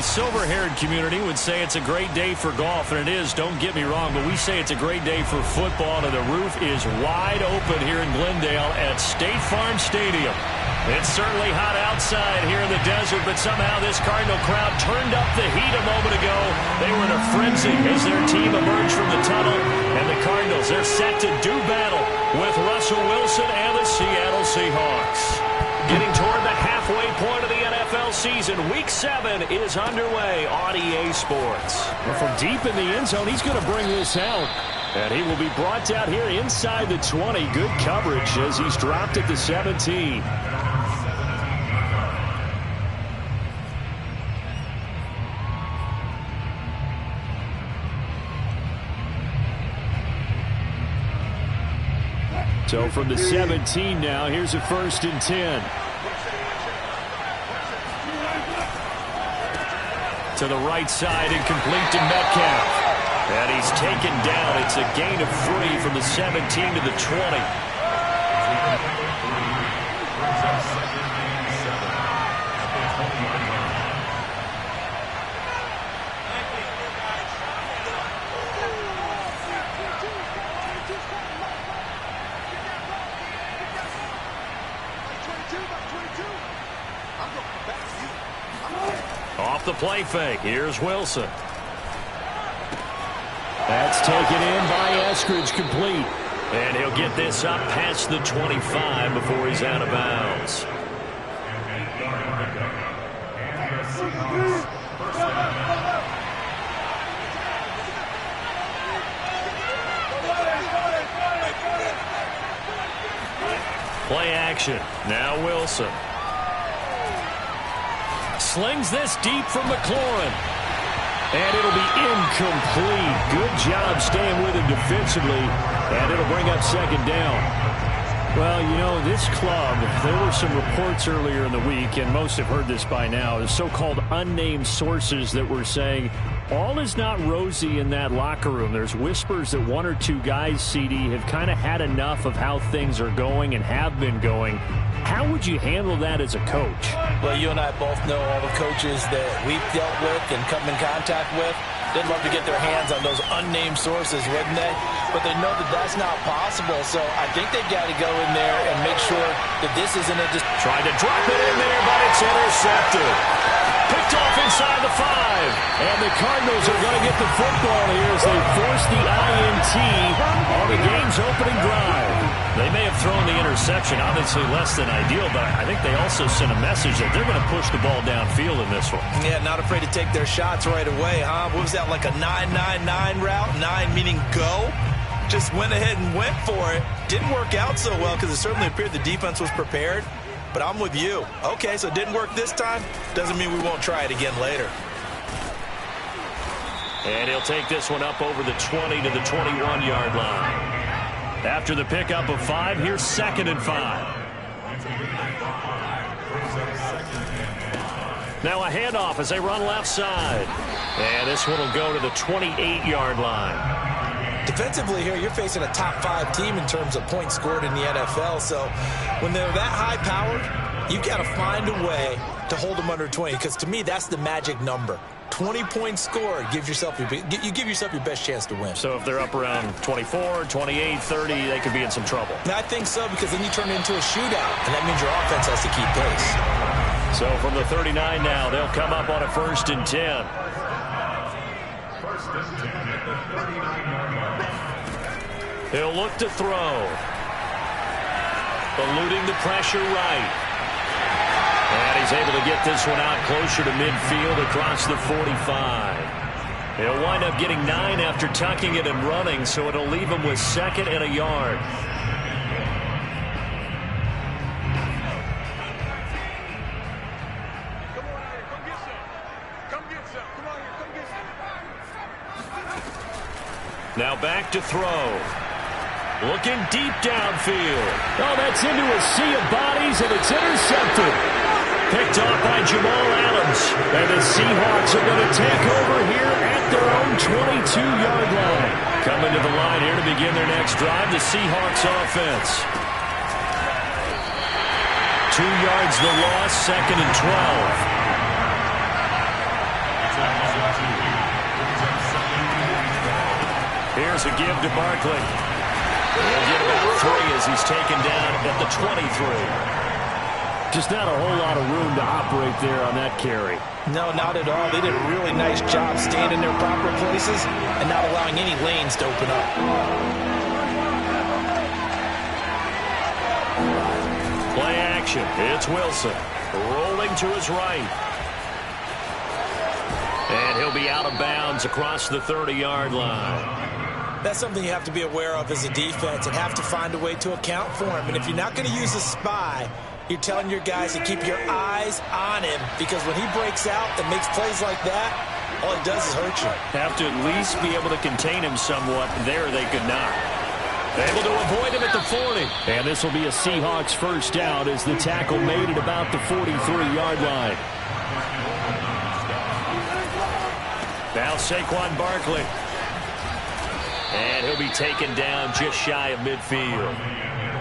silver-haired community would say it's a great day for golf, and it is, don't get me wrong, but we say it's a great day for football, and the roof is wide open here in Glendale at State Farm Stadium. It's certainly hot outside here in the desert, but somehow this Cardinal crowd turned up the heat a moment ago. They were in a frenzy as their team emerged from the tunnel, and the Cardinals, they're set to do battle with Russell Wilson and the Seattle Seahawks. Getting toward the halfway point of the NFL season, Week 7 is underway on EA Sports. Well, from deep in the end zone, he's going to bring this out. And he will be brought down here inside the 20. Good coverage as he's dropped at the 17. So from the 17 now, here's a 1st and 10. To the right side and complete to Metcalf. And he's taken down. It's a gain of 3 from the 17 to the 20. Off the play fake. Here's Wilson. That's taken in by Eskridge, complete. And he'll get this up past the 25 before he's out of bounds. Play action. Now Wilson. Slings this deep from McLaurin. And it'll be incomplete. Good job staying with him defensively. And it'll bring up 2nd down. Well, you know, this club, there were some reports earlier in the week, and most have heard this by now, the so-called unnamed sources that were saying all is not rosy in that locker room. There's whispers that 1 or 2 guys, CD, have kind of had enough of how things are going and have been going. How would you handle that as a coach? Well, you and I both know all the coaches that we've dealt with and come in contact with. They'd love to get their hands on those unnamed sources, wouldn't they? But they know that that's not possible, so I think they've got to go in there and make sure that this isn't a just... Tried to drop it in there, but it's intercepted. Picked off inside the 5. And the Cardinals are going to get the football here as they force the INT on the game's opening drive. They may have thrown the interception, obviously less than ideal, but I think they also sent a message that they're going to push the ball downfield in this one. Yeah, not afraid to take their shots right away, huh? What was that, like a 9-9-9 route? 9 meaning go? Just went ahead and went for it. Didn't work out so well because it certainly appeared the defense was prepared. But I'm with you. Okay, so it didn't work this time. Doesn't mean we won't try it again later. And he'll take this one up over the 20 to the 21-yard line. After the pickup of 5, here's 2nd and 5. Now a handoff as they run left side. And this one will go to the 28-yard line. Defensively here, you're facing a top 5 team in terms of points scored in the NFL. So when they're that high-powered, you've got to find a way to hold them under 20. Because to me, that's the magic number. 20 points scored, you give yourself your best chance to win. So if they're up around 24, 28, 30, they could be in some trouble. And I think so, because then you turn it into a shootout, and that means your offense has to keep pace. So from the 39 now, they'll come up on a 1st and 10. He'll look to throw. Eluding the pressure right. And he's able to get this one out closer to midfield across the 45. He'll wind up getting 9 after tucking it and running, so it'll leave him with 2nd and a yard. Now back to throw. Looking deep downfield. Oh, that's into a sea of bodies, and it's intercepted. Picked off by Jamal Adams. And the Seahawks are going to take over here at their own 22-yard line. Coming to the line here to begin their next drive, the Seahawks offense. 2 yards the loss, 2nd and 12. Here's a give to Barkley. He'll get about 3 as he's taken down at the 23. Just not a whole lot of room to operate there on that carry. No, not at all. They did a really nice job staying in their proper places and not allowing any lanes to open up. Play action. It's Wilson. Rolling to his right. And he'll be out of bounds across the 30-yard line. That's something you have to be aware of as a defense and have to find a way to account for him. And if you're not going to use a spy, you're telling your guys to keep your eyes on him, because when he breaks out and makes plays like that, all it does is hurt you. Have to at least be able to contain him somewhat. There they could not. Able to avoid him at the 40. And this will be a Seahawks first down as the tackle made at about the 43-yard line. Now Saquon Barkley. And he'll be taken down just shy of midfield.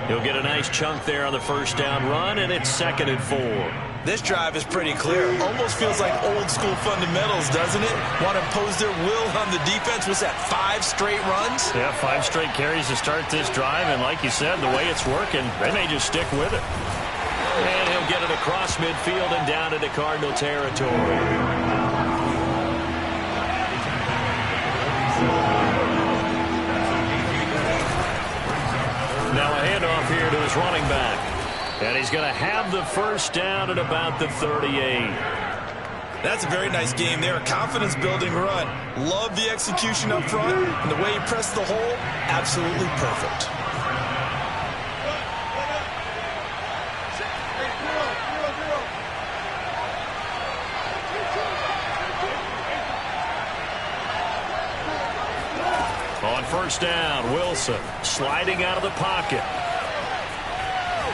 He'll get a nice chunk there on the first down run, and it's 2nd and 4. This drive is pretty clear. Almost feels like old school fundamentals, doesn't it? Want to impose their will on the defense. Was that 5 straight runs? Yeah, 5 straight carries to start this drive, and like you said, the way it's working, they may just stick with it. And he'll get it across midfield and down into Cardinal territory. Now a handoff here to his running back. And he's going to have the first down at about the 38. That's a very nice game there. A confidence-building run. Love the execution up front. And the way he pressed the hole, absolutely perfect. On first down, Wilson sliding out of the pocket.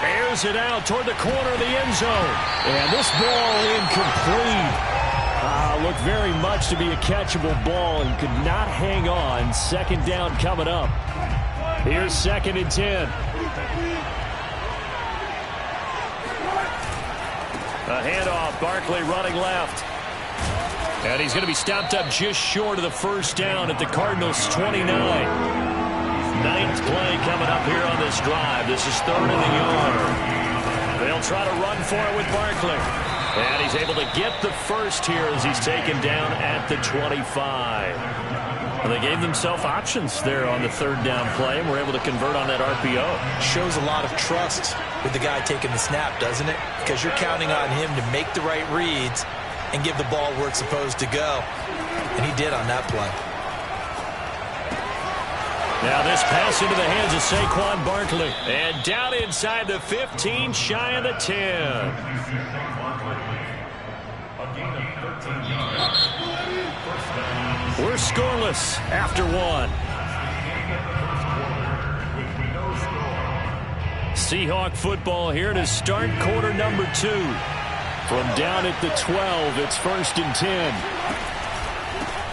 Airs it out toward the corner of the end zone. And this ball incomplete. Looked very much to be a catchable ball and could not hang on. 2nd down coming up. Here's 2nd and 10. A handoff, Barkley running left. And he's going to be stopped up just short of the first down at the Cardinals' 29. 9th play coming up here on this drive. This is 3rd in the yard. They'll try to run for it with Barkley. And he's able to get the first here as he's taken down at the 25. And they gave themselves options there on the 3rd down play and were able to convert on that RPO. Shows a lot of trust with the guy taking the snap, doesn't it? Because you're counting on him to make the right reads and give the ball where it's supposed to go. And he did on that play. Now this pass into the hands of Saquon Barkley. And down inside the 15, shy of the 10. We're scoreless after 1. Seahawk football here to start quarter number 2. From down at the 12, it's 1st and 10.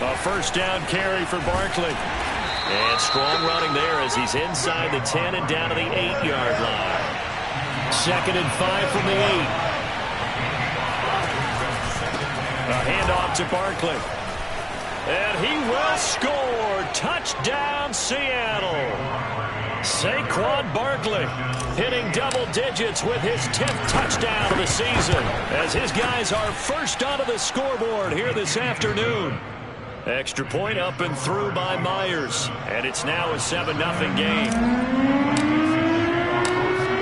A first down carry for Barkley. And strong running there as he's inside the 10 and down to the 8-yard line. 2nd and 5 from the 8. A handoff to Barkley. And he will score. Touchdown, Seattle. Saquon Barkley hitting double digits with his 10th touchdown of the season as his guys are first onto the scoreboard here this afternoon. Extra point up and through by Myers, and it's now a 7-0 game.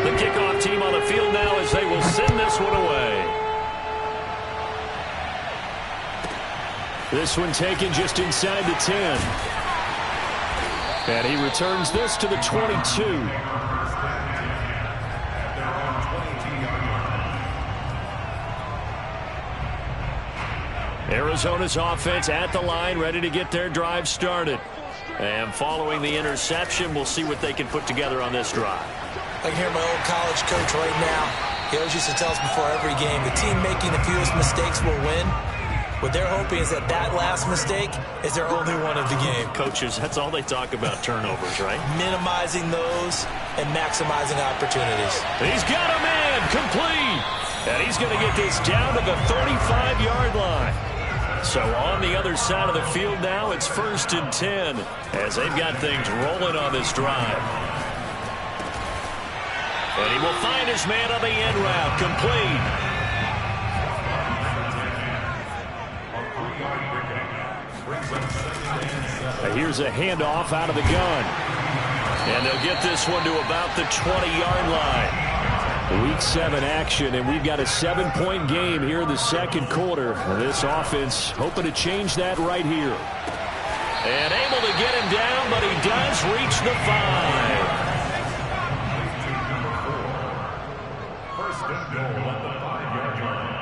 The kickoff team on the field now as they will send this one away. This one taken just inside the 10. And he returns this to the 22. Arizona's offense at the line, ready to get their drive started. And following the interception, we'll see what they can put together on this drive. I can hear my old college coach right now. He always used to tell us before every game, the team making the fewest mistakes will win. What they're hoping is that that last mistake is their only one of the game. Coaches, that's all they talk about, turnovers, right? Minimizing those and maximizing opportunities. He's got a man complete. And he's going to get this down to the 35-yard line. So on the other side of the field now, it's 1st and 10 as they've got things rolling on this drive. And he will find his man on the end route, complete. Here's a handoff out of the gun. And they'll get this one to about the 20-yard line. Week 7 action, and we've got a 7-point game here in the second quarter. This offense hoping to change that right here. And able to get him down, but he does reach the 5. First and goal at the 5-yard line.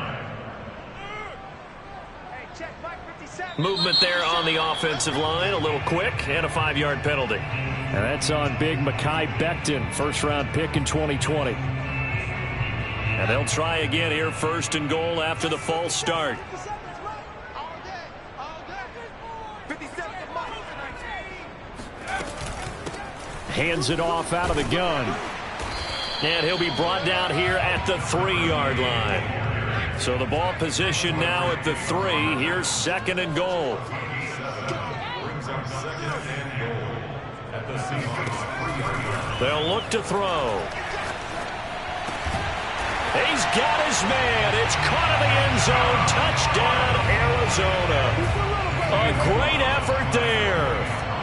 Movement there on the offensive line, a little quick, and a 5-yard penalty. And that's on big Mekhi Becton, first-round pick in 2020. And they'll try again here, 1st and goal after the false start. Hands it off out of the gun. And he'll be brought down here at the 3-yard line. So the ball position now at the 3. Here's 2nd and goal. They'll look to throw. He's got his man. It's caught in the end zone. Touchdown, Arizona. A great effort there.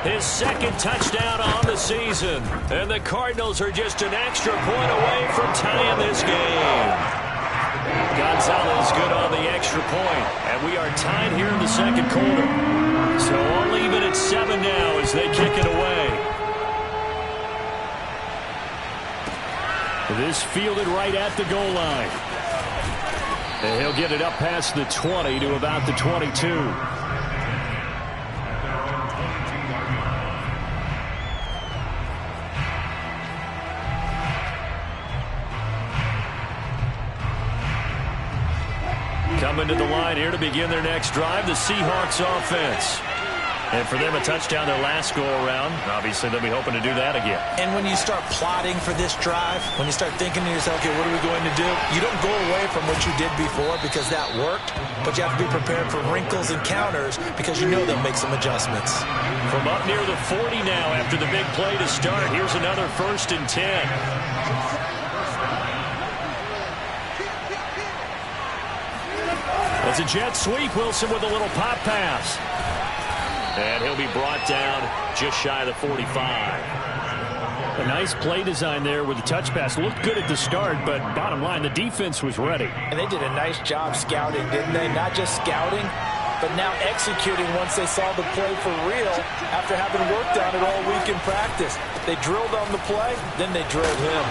His 2nd touchdown on the season. And the Cardinals are just an extra point away from tying this game. Gonzalez good on the extra point. And we are tied here in the second quarter. So all even at 7 now as they kick it away. This fielded right at the goal line. And he'll get it up past the 20 to about the 22. Coming to the line here to begin their next drive, the Seahawks offense. And for them, a touchdown their last go-around. Obviously, they'll be hoping to do that again. And when you start plotting for this drive, when you start thinking to yourself, okay, what are we going to do? You don't go away from what you did before because that worked, but you have to be prepared for wrinkles and counters because you know they'll make some adjustments. From up near the 40 now after the big play to start, here's another 1st and 10. It's a jet sweep. Wilson with a little pop pass. And he'll be brought down just shy of the 45. A nice play design there with the touch pass. Looked good at the start, but bottom line, the defense was ready. And they did a nice job scouting, didn't they? Not just scouting, but now executing once they saw the play for real after having worked on it all week in practice. They drilled on the play, then they drilled him.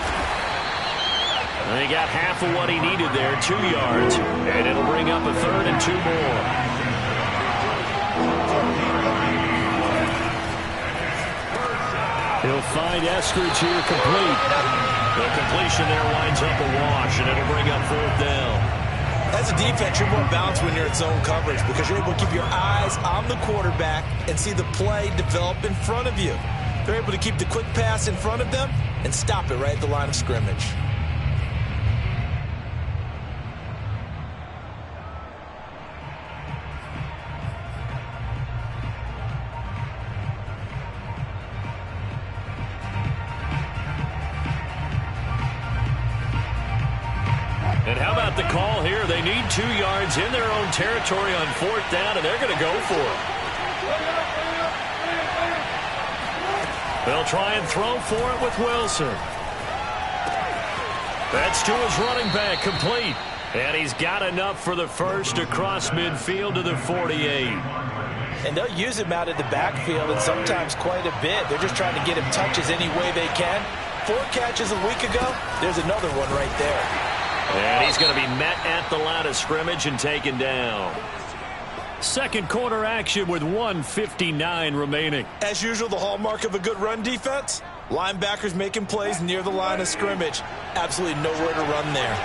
And he got half of what he needed there, 2 yards. And it'll bring up a 3rd and 2 more. He'll find Eskridge here complete. The completion there winds up a wash, and it'll bring up 4th down. As a defense, you're more balanced when you're at zone coverage because you're able to keep your eyes on the quarterback and see the play develop in front of you. They're able to keep the quick pass in front of them and stop it right at the line of scrimmage. And how about the call here? They need 2 yards in their own territory on 4th down, and they're going to go for it. They'll try and throw for it with Wilson. That's to his running back, complete. And he's got enough for the first across midfield to the 48. And they'll use him out of the backfield, and sometimes quite a bit. They're just trying to get him touches any way they can. 4 catches a week ago, there's another one right there. And he's going to be met at the line of scrimmage and taken down. Second quarter action with 1:59 remaining. As usual, the hallmark of a good run defense, linebackers making plays near the line of scrimmage. Absolutely nowhere to run there.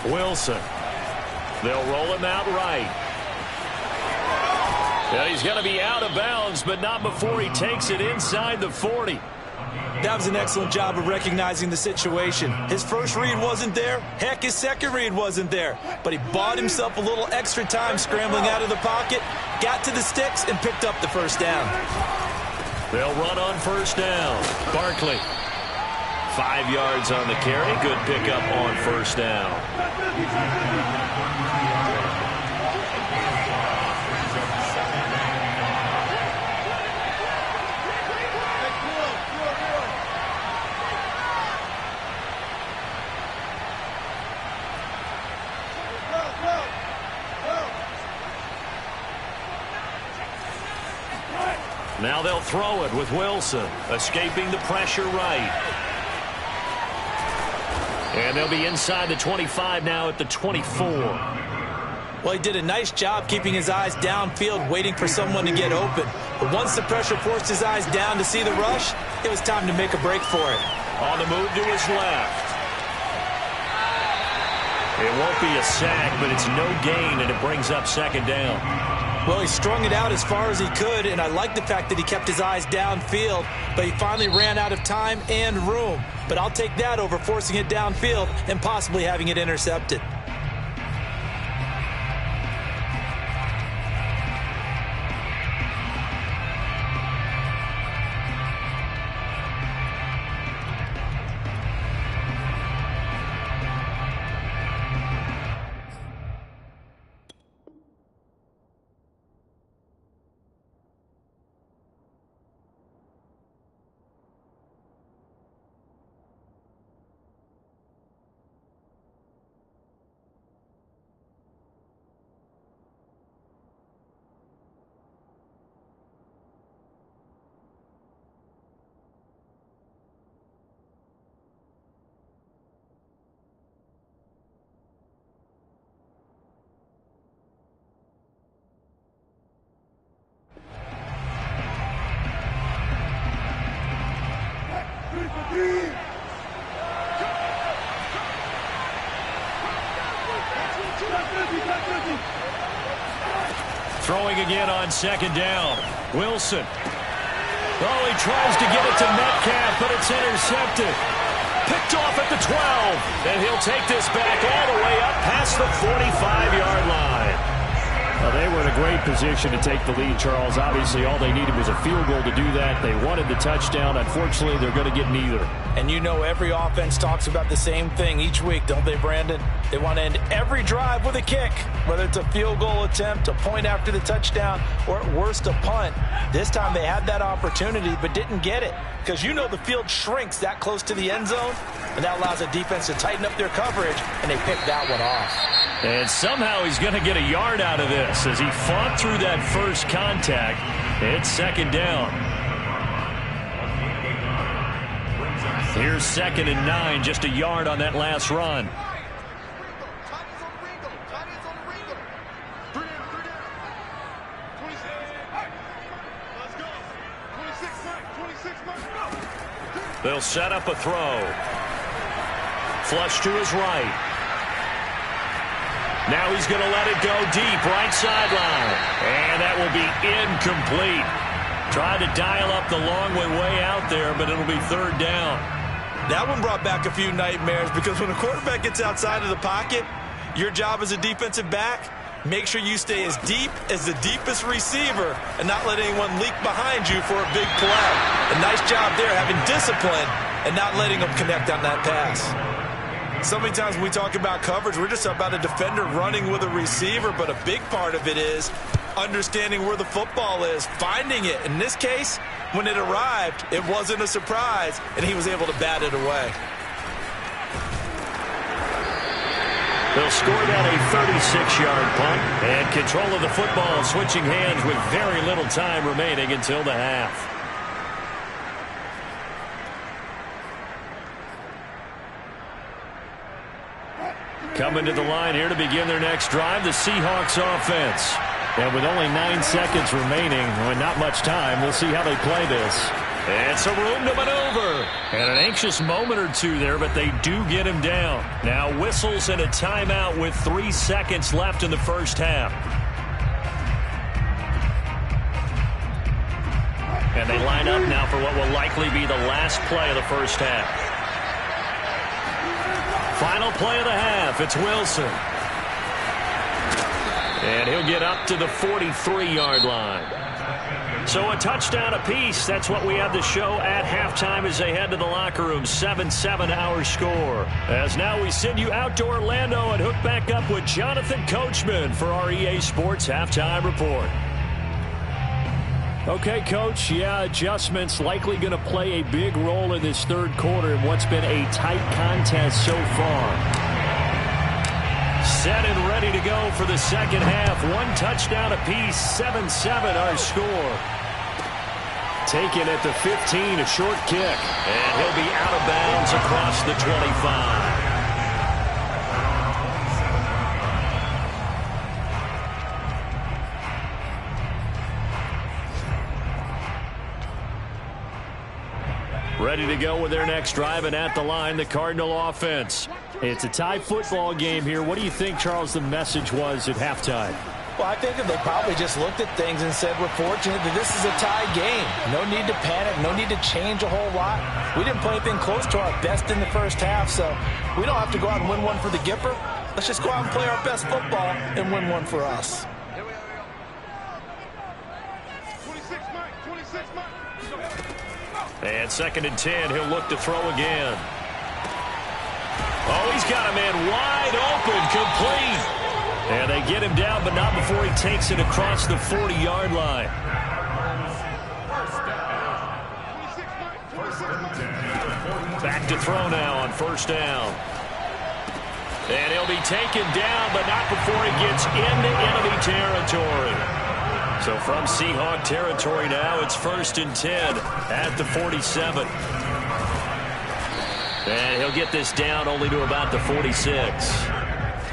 Wilson They'll roll him out right. And he's going to be out of bounds, but not before he takes it inside the 40. That was an excellent job of recognizing the situation. His first read wasn't there. Heck, his second read wasn't there. But he bought himself a little extra time scrambling out of the pocket, got to the sticks, and picked up the first down. They'll run on first down. Barkley. 5 yards on the carry. Good pickup on first down. Now they'll throw it with Wilson, escaping the pressure right. And they'll be inside the 25 now at the 24. Well, he did a nice job keeping his eyes downfield, waiting for someone to get open. But once the pressure forced his eyes down to see the rush, it was time to make a break for it. On the move to his left. It won't be a sack, but it's no gain, and it brings up second down. Well, he strung it out as far as he could, and I like the fact that he kept his eyes downfield, but he finally ran out of time and room. But I'll take that over forcing it downfield and possibly having it intercepted. Throwing again on second down. Wilson. Oh, he tries to get it to Metcalf, but it's intercepted. Picked off at the 12. And he'll take this back all the way up past the 45-yard line. Well, they were in a great position to take the lead, Charles. Obviously, all they needed was a field goal to do that. They wanted the touchdown. Unfortunately, they're going to get neither. And you know every offense talks about the same thing each week, don't they, Brandon? They want to end every drive with a kick, whether it's a field goal attempt, a point after the touchdown, or at worst a punt. This time they had that opportunity but didn't get it because you know the field shrinks that close to the end zone, and that allows the defense to tighten up their coverage, and they picked that one off. And somehow he's going to get a yard out of this as he fought through that first contact. It's second down. Here's 2nd and 9, just a yard on that last run. They'll set up a throw. Flush to his right. Now he's going to let it go deep, right sideline. And that will be incomplete. Tried to dial up the long way out there, but it'll be third down. That one brought back a few nightmares because when a quarterback gets outside of the pocket, your job as a defensive back, make sure you stay as deep as the deepest receiver and not let anyone leak behind you for a big play. A nice job there having discipline and not letting them connect on that pass. So many times when we talk about coverage, we're just about a defender running with a receiver, but a big part of it is understanding where the football is, finding it. In this case, when it arrived, it wasn't a surprise, and he was able to bat it away. They'll score that a 36-yard punt, and control of the football switching hands with very little time remaining until the half. Coming to the line here to begin their next drive, the Seahawks offense. And with only 9 seconds remaining, with not much time, we'll see how they play this. And some room to maneuver. And an anxious moment or two there, but they do get him down. Now whistles and a timeout with 3 seconds left in the first half. And they line up now for what will likely be the last play of the first half. Final play of the half. It's Wilson. And he'll get up to the 43-yard line. So a touchdown apiece. That's what we have to show at halftime as they head to the locker room. 7-7 our score. As now we send you out to Orlando and hook back up with Jonathan Coachman for our EA Sports Halftime Report. Okay, Coach, adjustments likely going to play a big role in this third quarter in what's been a tight contest so far. Set and ready to go for the second half. 1 touchdown apiece, 7-7 our score. Taken at the 15, a short kick. And he'll be out of bounds across the 25. Ready to go with their next drive, and at the line, the Cardinal offense. It's a tie football game here. What do you think, Charles, the message was at halftime? Well, I think that they probably just looked at things and said, we're fortunate that this is a tie game. No need to panic. No need to change a whole lot. We didn't play anything close to our best in the first half, so we don't have to go out and win one for the Gipper. Let's just go out and play our best football and win one for us. And 2nd and 10, he'll look to throw again. Oh, he's got a man wide open, complete. And they get him down, but not before he takes it across the 40-yard line. Back to throw now on first down. And he'll be taken down, but not before he gets into enemy territory. So from Seahawk territory now, it's 1st and 10 at the 47. And he'll get this down only to about the 46.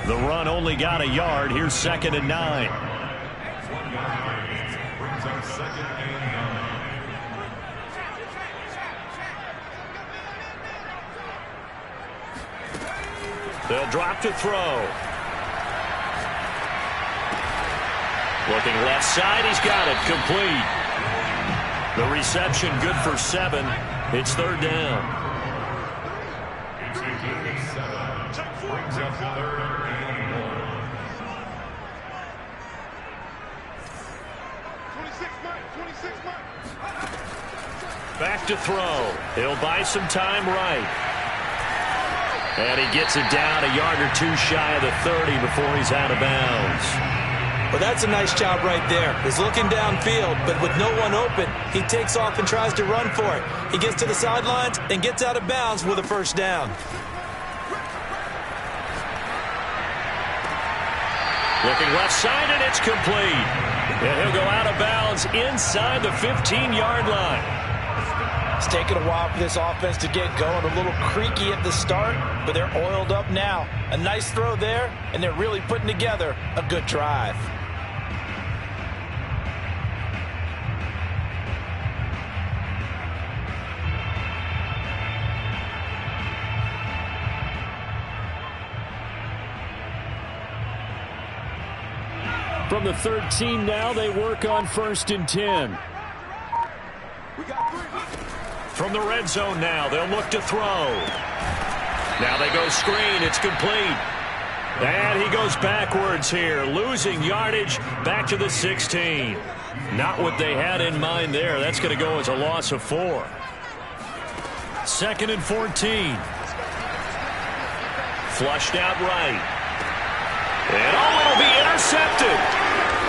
The run only got a yard. Here's 2nd and 9. They'll drop to throw. Looking left side, he's got it, complete. The reception good for 7. It's 3rd down. Back to throw. He'll buy some time right. And he gets it down a yard or two shy of the 30 before he's out of bounds. Well, that's a nice job right there. He's looking downfield, but with no one open, he takes off and tries to run for it. He gets to the sidelines and gets out of bounds with a first down. Looking left side, and it's complete. And he'll go out of bounds inside the 15-yard line. It's taken a while for this offense to get going. A little creaky at the start, but they're oiled up now. A nice throw there, and they're really putting together a good drive. From the 13 now, they work on 1st and 10. From the red zone now, they'll look to throw. Now they go screen. It's complete. And he goes backwards here, losing yardage back to the 16. Not what they had in mind there. That's going to go as a loss of 4. 2nd and 14. Flushed out right. And it'll be intercepted.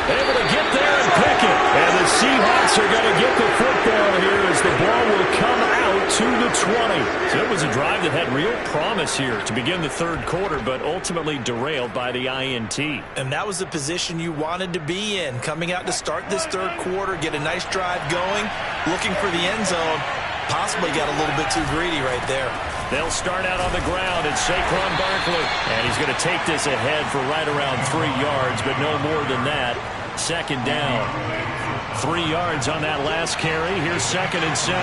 Able to get there and pick it. And the Seahawks are going to get the football here as the ball will come out to the 20. So it was a drive that had real promise here to begin the third quarter, but ultimately derailed by the INT. And that was the position you wanted to be in. Coming out to start this third quarter, get a nice drive going, looking for the end zone. Possibly got a little bit too greedy right there. They'll start out on the ground, and Saquon Barkley. And he's going to take this ahead for right around 3 yards, but no more than that. 2nd down. 3 yards on that last carry. Here's 2nd and 7.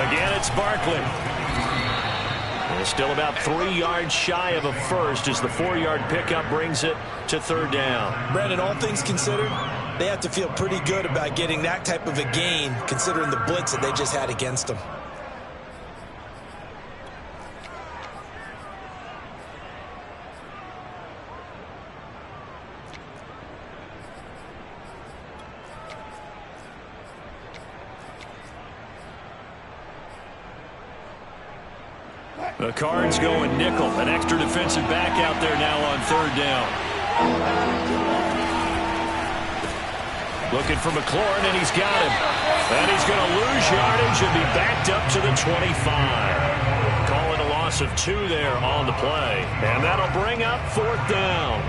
Again, it's Barkley. And still about 3 yards shy of a first as the 4-yard pickup brings it to 3rd down. Brandon, all things considered, they have to feel pretty good about getting that type of a gain considering the blitz that they just had against them. The Cards going nickel. An extra defensive back out there now on 3rd down. Looking for McLaurin, and he's got him. And he's going to lose yardage and be backed up to the 25. Calling a loss of 2 there on the play. And that'll bring up 4th down.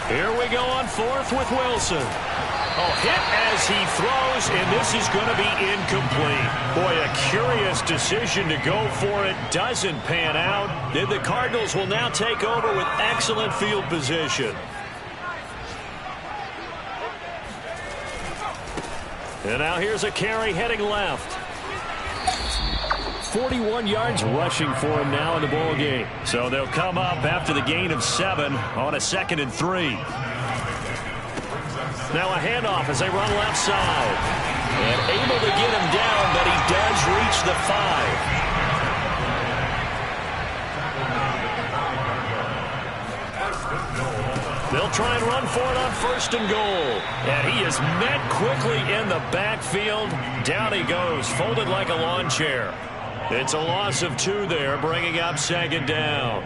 Here we go on 4th with Wilson. Oh, hit as he throws, and this is going to be incomplete. Boy, a curious decision to go for it. Doesn't pan out. Then the Cardinals will now take over with excellent field position. And now here's a carry heading left. 41 yards rushing for him now in the ball game. So they'll come up after the gain of 7 on a 2nd and 3. Now a handoff as they run left side. And able to get him down, but he does reach the 5. They'll try and run for it on 1st and goal. And he is met quickly in the backfield. Down he goes, folded like a lawn chair. It's a loss of 2 there, bringing up 2nd down.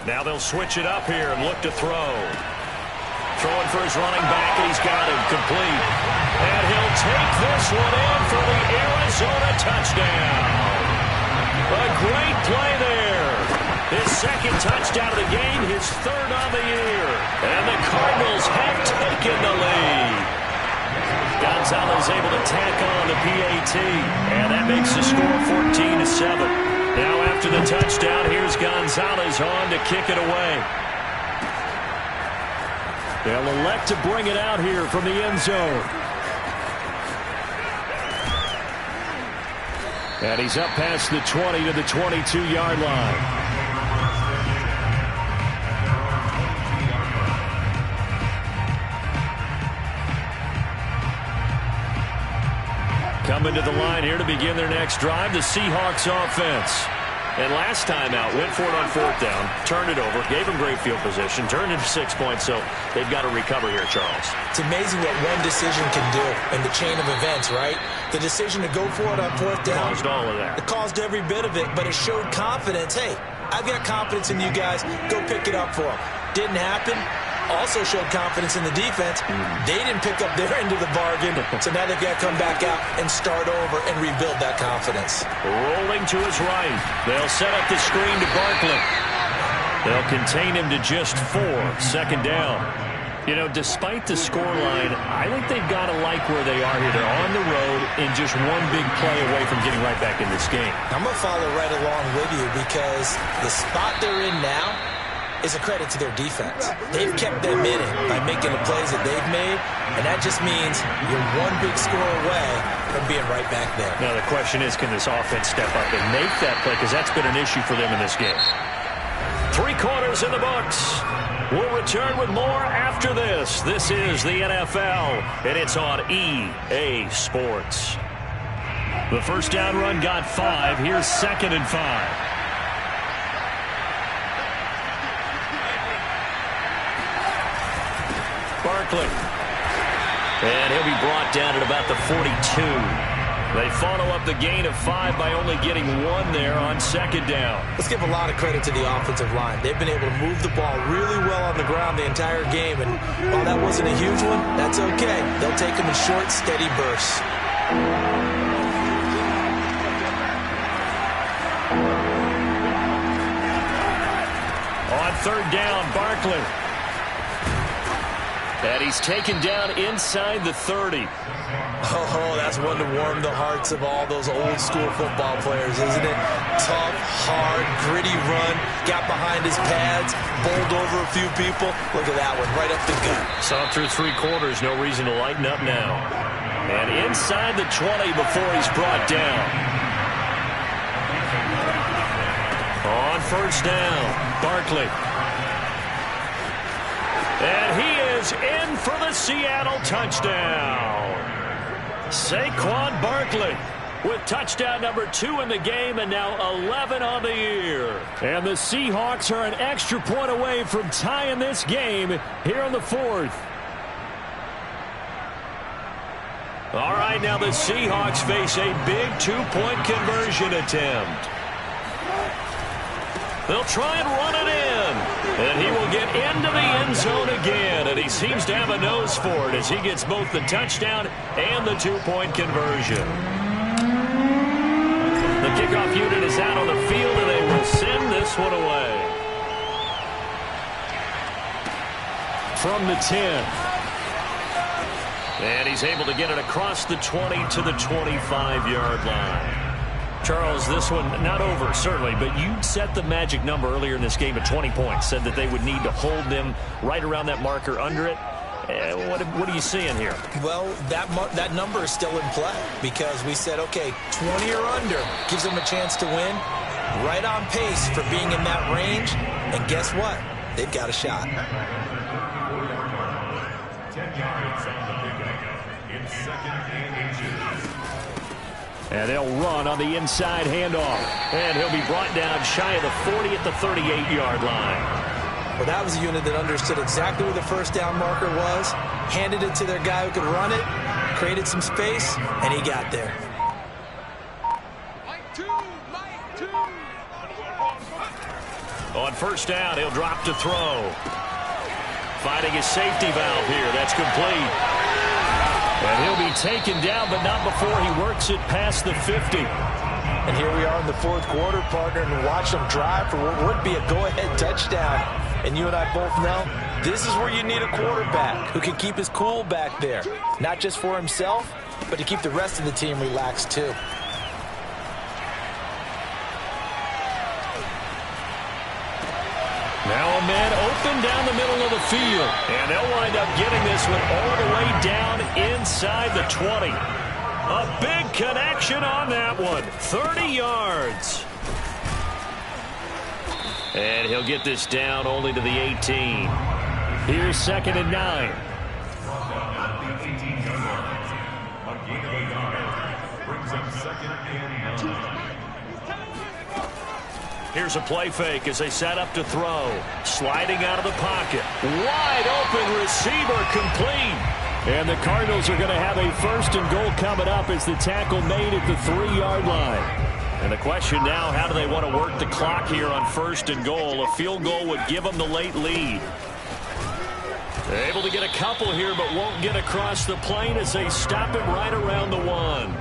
Now they'll switch it up here and look to throw. Throwing for his running back, and he's got him complete. And he'll take this one in for the Arizona touchdown. A great play there. His 2nd touchdown of the game, his 3rd on the year. And the Cardinals have taken the lead. Gonzalez able to tack on the PAT. And that makes the score 14-7. Now after the touchdown, here's Gonzalez on to kick it away. They'll elect to bring it out here from the end zone. And he's up past the 20 to the 22-yard line. Coming to the line here to begin their next drive, the Seahawks offense. And last time out, went for it on 4th down, turned it over, gave them great field position, turned into 6 points, so they've got to recover here, Charles. It's amazing what one decision can do in the chain of events, right? The decision to go for it on 4th down. Caused all of that. It caused every bit of it, but it showed confidence. Hey, I've got confidence in you guys. Go pick it up for them. Didn't happen. Also showed confidence in the defense. They didn't pick up their end of the bargain, so now they've got to come back out and start over and rebuild that confidence. Rolling to his right. They'll set up the screen to Barkley. They'll contain him to just 4. 2nd down. You know, despite the scoreline, I think they've got to like where they are here. They're on the road and just one big play away from getting right back in this game. I'm going to follow right along with you because the spot they're in now is a credit to their defense. They've kept them in it by making the plays that they've made, and that just means you're one big score away from being right back there. Now the question is, can this offense step up and make that play? Because that's been an issue for them in this game. 3 quarters in the books. We'll return with more after this. This is the NFL, and it's on EA Sports. The 1st down run got 5. Here's 2nd and 5. Barkley. And he'll be brought down at about the 42. They follow up the gain of 5 by only getting 1 there on second down. Let's give a lot of credit to the offensive line. They've been able to move the ball really well on the ground the entire game, and while that wasn't a huge one, that's okay. They'll take them in short, steady bursts. On third down, Barkley. And he's taken down inside the 30. Oh, that's one to warm the hearts of all those old school football players, isn't it? Tough, hard, gritty run, got behind his pads, bowled over a few people. Look at that one, right up the gut. Saw through 3 quarters, no reason to lighten up now. And inside the 20 before he's brought down. On first down, Barkley. And he is in for the Seattle touchdown. Saquon Barkley with touchdown number 2 in the game and now 11 on the year. And the Seahawks are an extra point away from tying this game here in the 4th. All right, now the Seahawks face a big 2-point conversion attempt. They'll try and run it in. And he will get into the end zone again. And he seems to have a nose for it as he gets both the touchdown and the 2-point conversion. The kickoff unit is out on the field, and they will send this one away. From the 10. And he's able to get it across the 20 to the 25-yard line. Charles, this one not over, certainly, but you set the magic number earlier in this game at 20 points, said that they would need to hold them right around that marker under it. What are you seeing here? Well, that number is still in play because we said, okay, 20 or under gives them a chance to win. Right on pace for being in that range. And guess what? They've got a shot. 10 yards on the pickup. It's 2nd and inches. And they'll run on the inside handoff. And he'll be brought down shy of the 40 at the 38-yard line. Well, that was a unit that understood exactly where the first down marker was, handed it to their guy who could run it, created some space, and he got there. On first down, he'll drop to throw. Finding his safety valve here. That's complete. And he'll be taken down, but not before he works it past the 50. And here we are in the 4th quarter, partner, and watch them drive for what would be a go-ahead touchdown. And you and I both know this is where you need a quarterback who can keep his cool back there. Not just for himself, but to keep the rest of the team relaxed too. Now a man open down the middle of the field. And they'll wind up getting this one all the way down inside the 20. A big connection on that one. 30 yards. And he'll get this down only to the 18. Here's 2nd and 9. Here's a play fake as they set up to throw. Sliding out of the pocket. Wide open receiver, complete. And the Cardinals are going to have a 1st and goal coming up as the tackle made at the 3-yard line. And the question now, how do they want to work the clock here on 1st and goal? A field goal would give them the late lead. They're able to get a couple here, but won't get across the plane as they stop it right around the 1.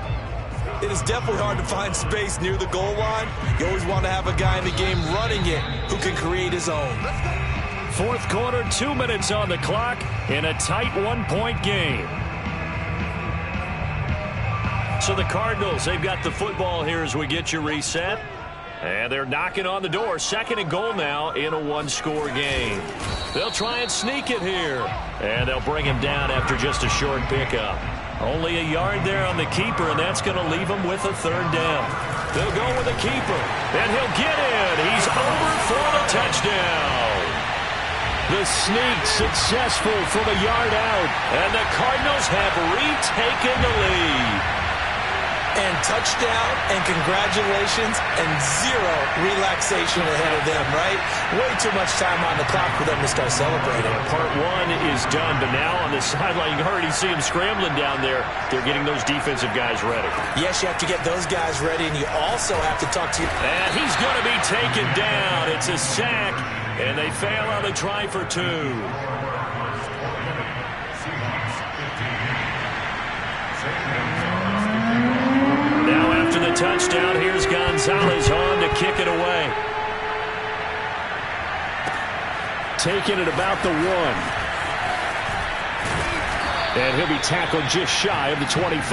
It is definitely hard to find space near the goal line. You always want to have a guy in the game running it who can create his own. 4th quarter, 2 minutes on the clock in a tight 1-point game. So the Cardinals, they've got the football here as we get you reset. And they're knocking on the door. 2nd and goal now in a 1-score game. They'll try and sneak it here. And they'll bring him down after just a short pickup. Only a yard there on the keeper, and that's going to leave him with a 3rd down. They'll go with the keeper, and he'll get in. He's over for the touchdown. The sneak successful from a yard out, and the Cardinals have retaken the lead. And touchdown and congratulations and zero relaxation ahead of them, right? Way too much time on the clock for them to start celebrating. Part one is done, but now on the sideline, you already see him scrambling down there. They're getting those defensive guys ready. Yes, you have to get those guys ready, and you also have to talk to you. And he's going to be taken down. It's a sack, and they fail on the try for two. The touchdown. Here's Gonzalez on to kick it away. Taking it about the 1. And he'll be tackled just shy of the 25.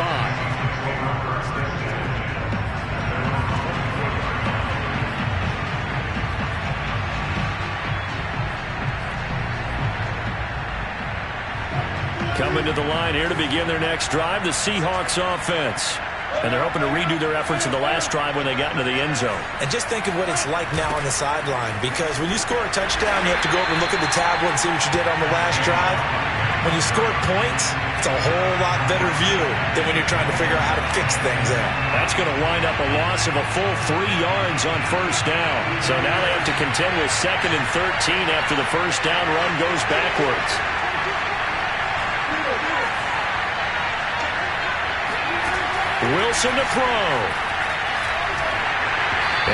Coming to the line here to begin their next drive, the Seahawks offense. And they're hoping to redo their efforts in the last drive when they got into the end zone. And just think of what it's like now on the sideline, because when you score a touchdown, you have to go over and look at the tablet and see what you did on the last drive. When you score points, it's a whole lot better view than when you're trying to figure out how to fix things out. That's going to wind up a loss of a full 3 yards on first down. So now they have to contend with 2nd and 13 after the first down run goes backwards. Wilson to throw.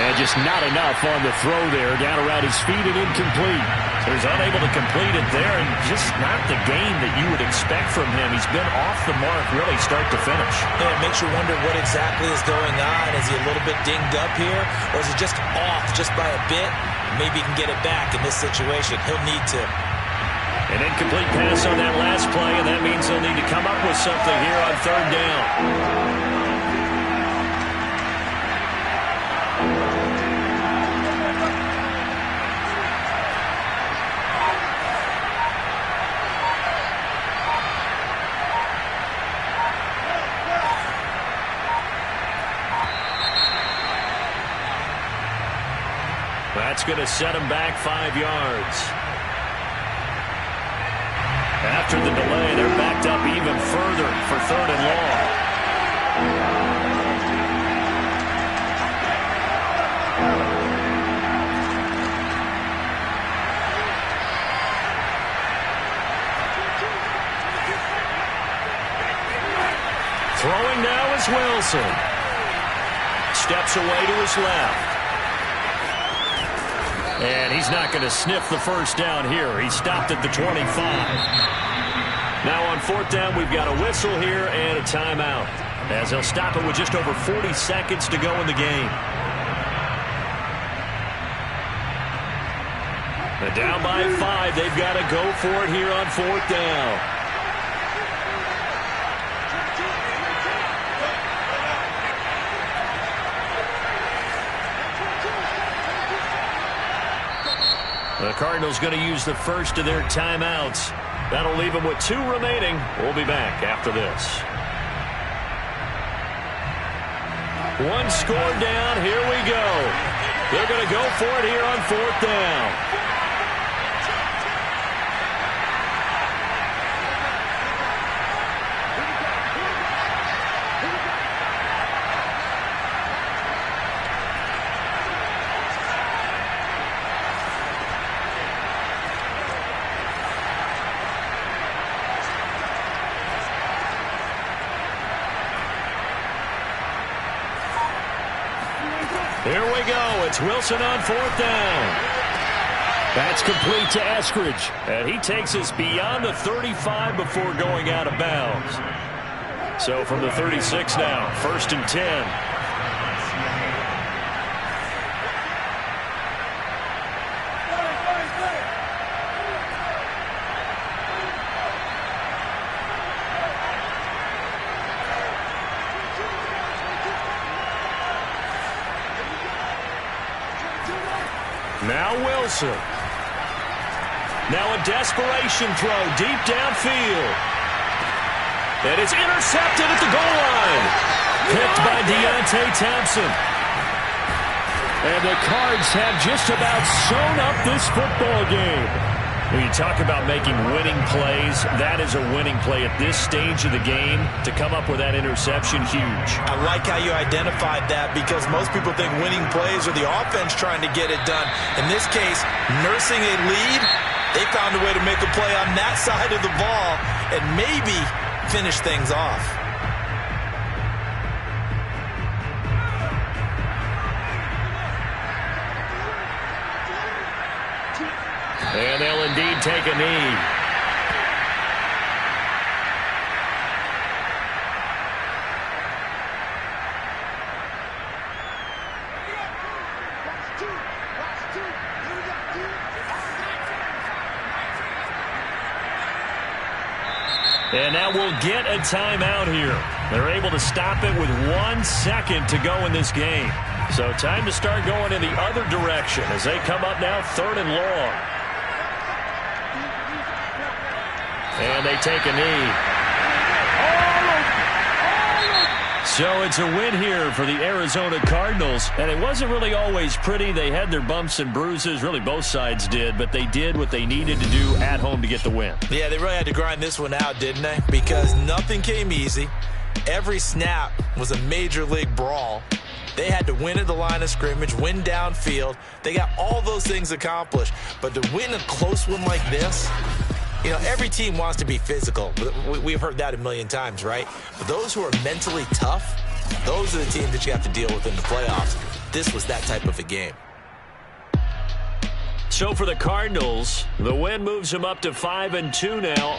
And just not enough on the throw there. Down around his feet and incomplete. So he's unable to complete it there, and just not the game that you would expect from him. He's been off the mark really start to finish. Yeah, it makes you wonder what exactly is going on. Is he a little bit dinged up here, or is he just off just by a bit? Maybe he can get it back in this situation. He'll need to. An incomplete pass on that last play, and that means they'll need to come up with something here on 3rd down. That's going to set him back 5 yards. After the delay, they're backed up even further for 3rd and long. Throwing now is Wilson. Steps away to his left. And he's not going to sniff the first down here. He stopped at the 25. Now on 4th down, we've got a whistle here and a timeout, as they'll stop it with just over 40 seconds to go in the game. And down by 5, they've got to go for it here on 4th down. The Cardinals going to use the first of their timeouts. That'll leave them with 2 remaining. We'll be back after this. 1 score down. Here we go. They're going to go for it here on 4th down. Here we go. It's Wilson on 4th down. That's complete to Eskridge. And he takes us beyond the 35 before going out of bounds. So from the 36 now, 1st and 10. Now Wilson. Now a desperation throw deep downfield. And it's intercepted at the goal line. Picked by Deontay Thompson. And the Cards have just about sewn up this football game. When you talk about making winning plays, that is a winning play at this stage of the game. To come up with that interception, huge. I like how you identified that because most people think winning plays are the offense trying to get it done. In this case, nursing a lead, they found a way to make a play on that side of the ball and maybe finish things off. And they'll indeed take a knee. And now we'll get a timeout here. They're able to stop it with 1 second to go in this game. So time to start going in the other direction as they come up now 3rd and long. And they take a knee. So it's a win here for the Arizona Cardinals. And it wasn't really always pretty. They had their bumps and bruises. Really, both sides did. But they did what they needed to do at home to get the win. Yeah, they really had to grind this one out, didn't they? Because nothing came easy. Every snap was a major league brawl. They had to win at the line of scrimmage, win downfield. They got all those things accomplished. But to win a close one like this, you know, every team wants to be physical. We've heard that a million times, right? But those who are mentally tough, those are the teams that you have to deal with in the playoffs. This was that type of a game. So for the Cardinals, the win moves them up to 5-2 now.